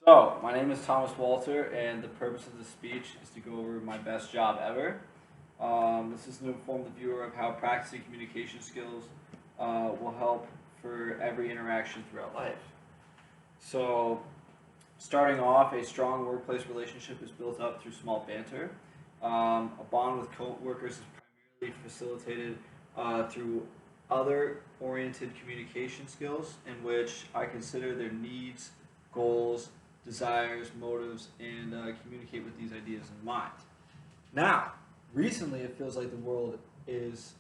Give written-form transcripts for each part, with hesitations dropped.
So, my name is Thomas Walter, and the purpose of this speech is to go over my best job ever. This is to inform the viewer of how practicing communication skills will help for every interaction throughout life. So, starting off, a strong workplace relationship is built up through small banter. A bond with coworkers is primarily facilitated through other oriented communication skills in which I consider their needs, goals, desires, motives, and communicate with these ideas in mind. Now, recently it feels like the world is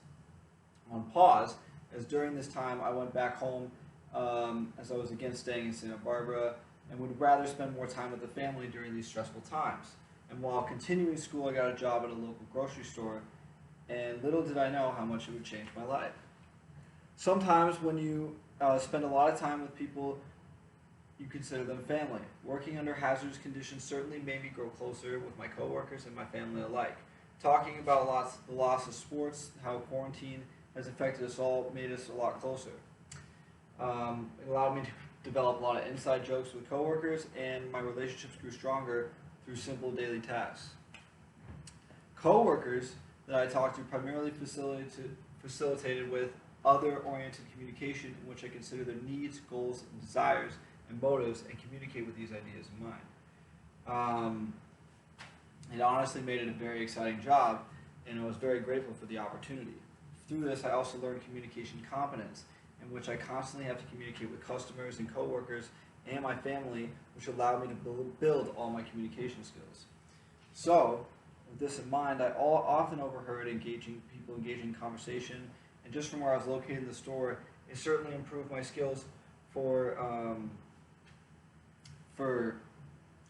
on pause, as during this time I went back home as I was against staying in Santa Barbara and would rather spend more time with the family during these stressful times. And while continuing school, I got a job at a local grocery store, and little did I know how much it would change my life. Sometimes when you spend a lot of time with people, you consider them family. Working under hazardous conditions certainly made me grow closer with my coworkers and my family alike. Talking about the loss of sports, how quarantine has affected us all, made us a lot closer. It allowed me to develop a lot of inside jokes with coworkers, and my relationships grew stronger through simple daily Coworkers that I talked to primarily facilitated with other-oriented communication in which I consider their needs, goals, and desires and motives and communicate with these ideas in mind. It honestly made it a very exciting job, and I was very grateful for the opportunity. Through this, I also learned communication competence, in which I constantly have to communicate with customers and coworkers and my family, which allowed me to build all my communication skills. So, with this in mind, I often overheard people engaging in conversation, and just from where I was located in the store, it certainly improved my skills for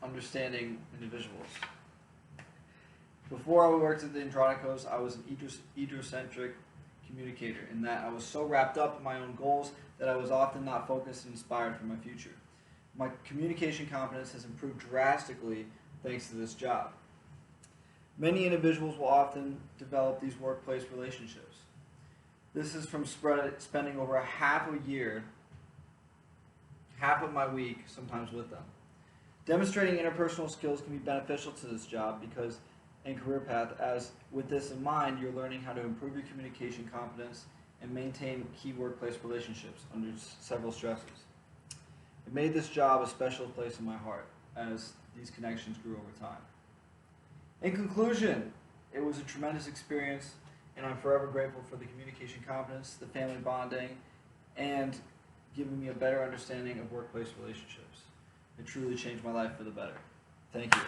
understanding individuals. Before I worked at the Andronicos, I was an egocentric communicator in that I was so wrapped up in my own goals that I was often not focused and inspired for my future. My communication competence has improved drastically thanks to this job. Many individuals will often develop these workplace relationships. This is from spending over half of my week sometimes with them. Demonstrating interpersonal skills can be beneficial to this job and career path, as with this in mind, you're learning how to improve your communication competence and maintain key workplace relationships under several stresses. It made this job a special place in my heart as these connections grew over time. In conclusion, it was a tremendous experience, and I'm forever grateful for the communication competence, the family bonding, and giving me a better understanding of workplace relationships. It truly changed my life for the better. Thank you.